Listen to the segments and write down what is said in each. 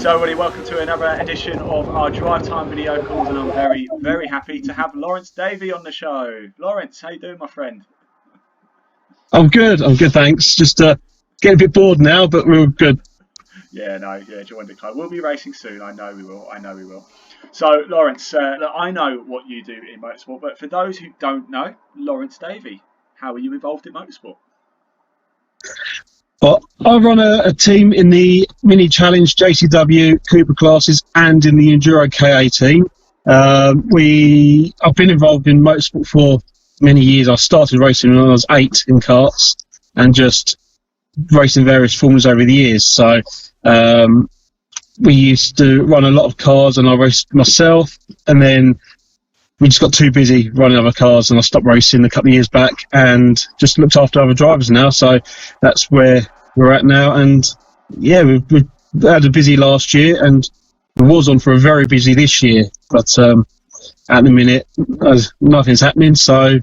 So everybody, welcome to another edition of our Drive Time video calls, and I'm very, very happy to have Lawrence Davey on the show. Lawrence, how you doing, my friend? I'm good, thanks. Just getting a bit bored now, but we're all good. Yeah, join the club. We'll be racing soon, I know we will. So, Lawrence, look, I know what you do in motorsport, but for those who don't know, Lawrence Davey, how are you involved in motorsport? Well, I run a team in the Mini Challenge JCW Cooper classes and in the Enduro KA team. I've been involved in motorsport for many years. I started racing when I was 8 in karts and just racing various forms over the years. So we used to run a lot of cars and I raced myself, and then we just got too busy running other cars and I stopped racing a couple of years back and just looked after other drivers now. So that's where we're at now. And yeah, we had a busy last year and it was on for a very busy this year. But at the minute, nothing's happening. So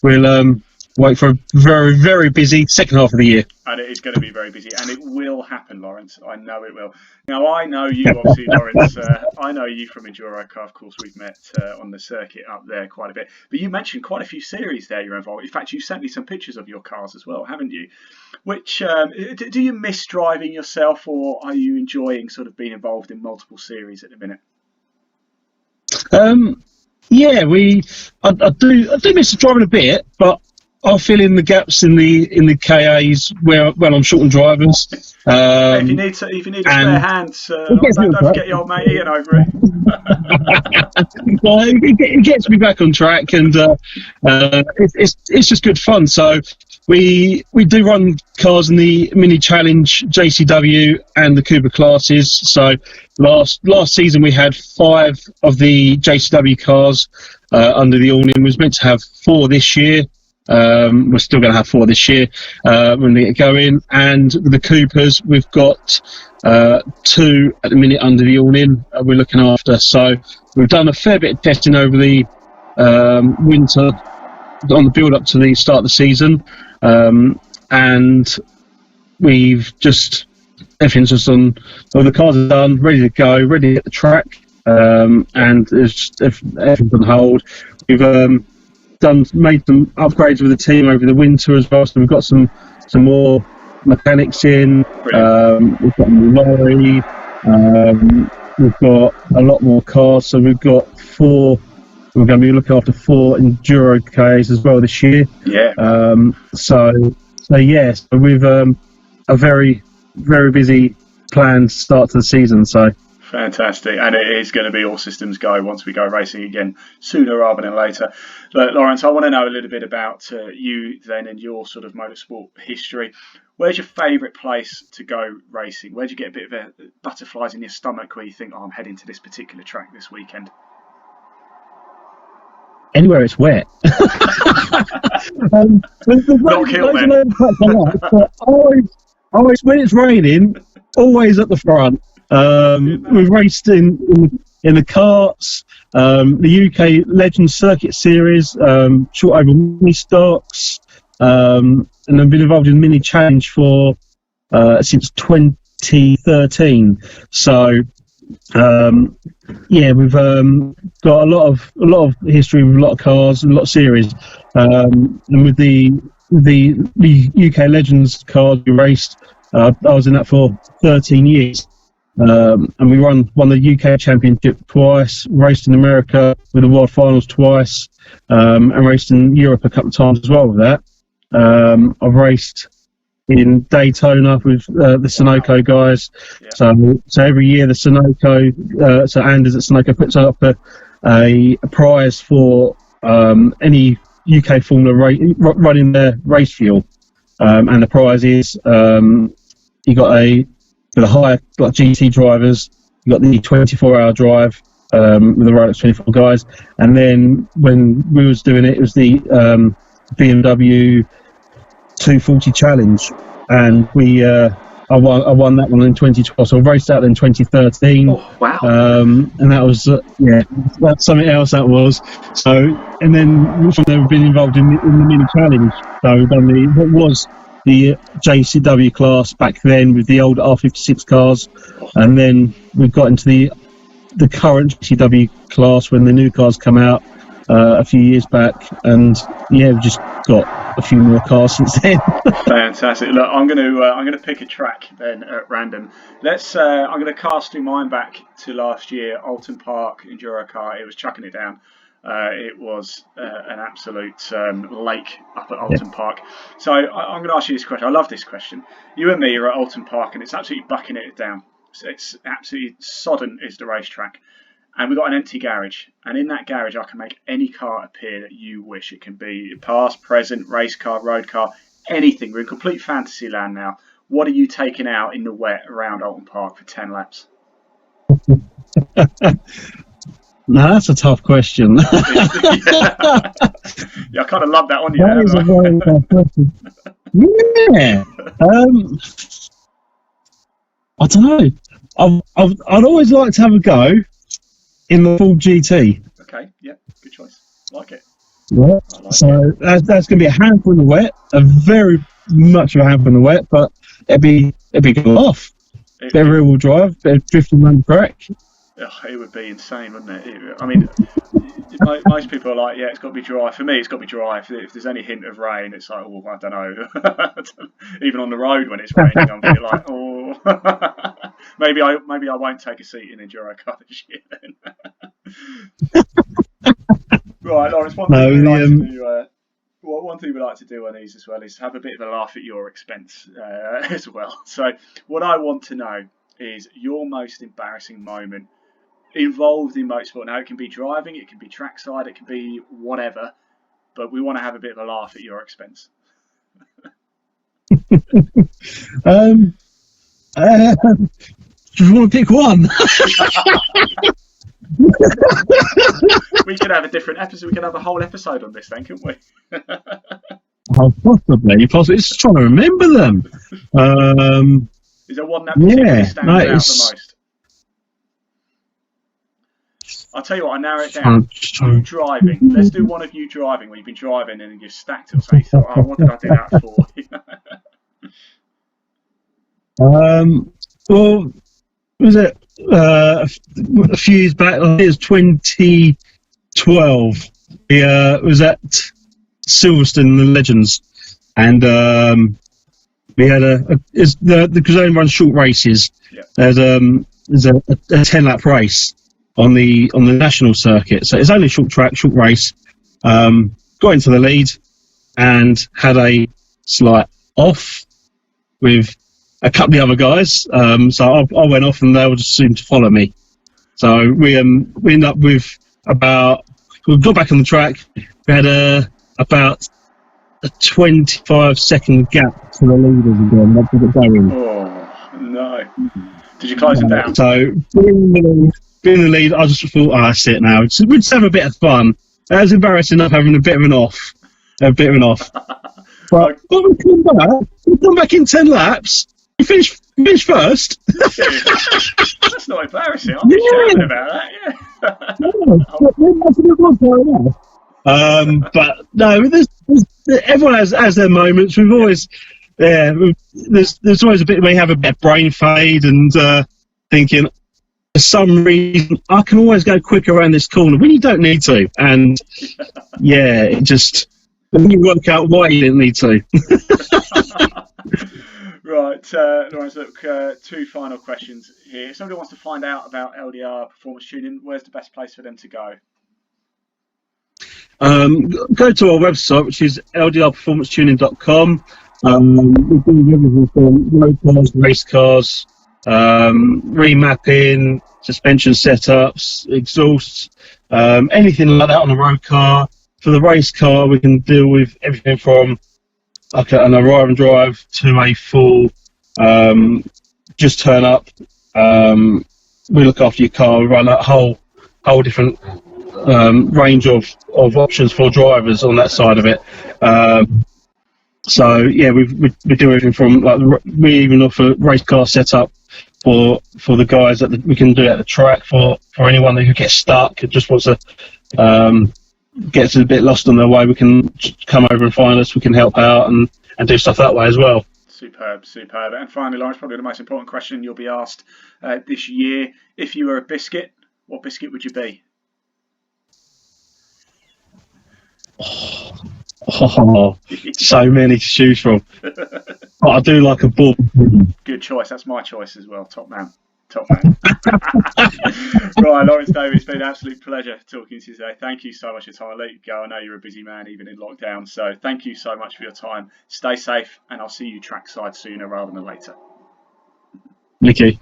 we'll wait for a very, very busy second half of the year. And it is going to be very busy, and it will happen, Lawrence. I know it will. Now, I know you, obviously, Lawrence. I know you from Enduro Car. Of course, we've met on the circuit up there quite a bit. But you mentioned quite a few series there you're involved. In fact, you sent me some pictures of your cars as well, haven't you? Which do you miss driving yourself, or are you enjoying sort of being involved in multiple series at the minute? Yeah, I do miss driving a bit, but I'll fill in the gaps in the KAs where I'm short on drivers. If you need a spare hand, don't forget your old mate Ian over it. Well, it gets me back on track, and it's just good fun. So we do run cars in the Mini Challenge JCW and the Cooper classes. So last season we had 5 of the JCW cars under the awning. We was meant to have 4 this year. We're still going to have 4 this year when they get going. And the Coopers, we've got 2 at the minute under the awning we're looking after. So we've done a fair bit of testing over the winter on the build up to the start of the season, and everything's just on. Well, the cars are done, ready to go, ready to hit the track, and everything's on hold. We've made some upgrades with the team over the winter as well, so we've got some more mechanics in. We've got a lorry, we've got a lot more cars, so we've got 4. We're going to be looking after 4 Enduro Ks as well this year. Yeah. So we've a very, very busy planned start to the season. So fantastic, and it is going to be all systems go once we go racing again sooner rather than later. Look, Lawrence, I want to know a little bit about you then and your sort of motorsport history. Where's your favourite place to go racing? Where do you get a bit of butterflies in your stomach where you think, I'm heading to this particular track this weekend? Anywhere it's wet. Not kill then. Always when it's raining, always at the front. We've raced in the karts, the UK Legends Circuit Series, short over mini stocks, and I've been involved in Mini Challenge for since 2013. So we've got a lot of history with a lot of cars and a lot of series, and with the UK Legends cars we raced, I was in that for 13 years. And we won the UK Championship twice, raced in America with the World Finals twice, and raced in Europe a couple of times as well with that. I've raced in Daytona with the Sunoco guys. Yeah. So every year the Sunoco, so Anders at Sunoco puts up a prize for any UK Formula running their race fuel, and the prize is you got for the higher GT drivers, you got the 24-hour drive with the Rolex 24 guys, and then when we was doing it, it was the BMW 240 Challenge, and I won that one in 2012. So I raced out in 2013. Oh, wow! And that was that's something else that was. So, and then from there we've been involved in the Mini Challenge. So we've done what was the JCW class back then with the old R56 cars, and then we got into the current JCW class when the new cars come out a few years back, and yeah, we've just got a few more cars since then. Fantastic. Look, I'm gonna pick a track then at random. I'm gonna cast through mine back to last year, Oulton Park Enduro car. It was chucking it down. It was an absolute lake up at Oulton Park. So I'm going to ask you this question. I love this question. You and me are at Oulton Park, and it's absolutely bucking it down. It's absolutely sodden is the racetrack. And we've got an empty garage. And in that garage, I can make any car appear that you wish. It can be past, present, race car, road car, anything. We're in complete fantasy land now. What are you taking out in the wet around Oulton Park for 10 laps? No, that's a tough question. Yeah, I kind of love that on you. That is a very tough question. Yeah. I don't know. I'd always like to have a go in the full GT. Okay, yeah, good choice. Like it. Yeah. So that's going to be a handful in the wet, a very much of a handful in the wet, but it'd be good off. Bit of rear-wheel drive, bit of drifting around the track. It would be insane, wouldn't it? I mean, most people are like, yeah, it's got to be dry. For me, it's got to be dry. If there's any hint of rain, it's like, oh, I don't know. Even on the road when it's raining, I'm feeling like, oh, maybe I won't take a seat in Enduro car this year then. Right, Lawrence, one thing we like to do on these as well is have a bit of a laugh at your expense as well. So what I want to know is your most embarrassing moment involved in motorsport. Now, it can be driving, it can be trackside, it can be whatever, but we want to have a bit of a laugh at your expense. Do you want to pick one? We could have a different episode. We could have a whole episode on this then, couldn't we? Possibly. Just trying to remember them. Is there one that particularly stands out the most? I'll tell you what, I narrow it down. You driving. Let's do one of you driving where you've been driving and you've stacked it. So you thought, oh, what did I do that for? Well, was it a few years back? I think it was 2012. It was at Silverstone, the Legends, and we had because they only run short races. Yeah. There's a 10-lap race on the national circuit, so it's only a short track, short race. Got into the lead and had a slight off with a couple of other guys. So I went off and they all just seemed to follow me. So we ended up with we got back on the track. We had about a 25-second gap to the leaders again. That's what going. Oh no! Did you close it down? So being in the lead, I just thought, oh, that's it now. We'd just have a bit of fun. It was embarrassing enough having a bit of an off. But when we come back in 10 laps. We finished first. That's not embarrassing. I'm just chatting about that. Yeah. But no, everyone has their moments. We've always, there's always a bit where you have a bit of brain fade and thinking, for some reason, I can always go quicker around this corner when you don't need to. And yeah, then you work out why you didn't need to. Right, Lawrence, look, two final questions here. If somebody wants to find out about LDR performance tuning, where's the best place for them to go? Go to our website, which is ldrperformancetuning.com. We do everything from road cars, race cars, remapping, suspension setups, exhausts, anything like that on a road car. For the race car, we can deal with everything from an arrive and drive to a full just turn up. We look after your car. We run that whole different range of options for drivers on that side of it. So yeah, we do everything from we even offer race car setup for the guys that we can do at the track for anyone who gets stuck and just wants to gets a bit lost on their way. We can come over and find us. We can help out, and and do stuff that way as well. Superb, superb. And finally, Lawrence, probably the most important question you'll be asked this year: if you were a biscuit, what biscuit would you be? Oh, so many to choose from. But I do like a ball. Good choice. That's my choice as well. Top man. Top man. Right, Lawrence Davey, it's been an absolute pleasure talking to you today. Thank you so much for your time. I'll let you go. I know you're a busy man, even in lockdown. So thank you so much for your time. Stay safe, and I'll see you trackside sooner rather than later. Nicky.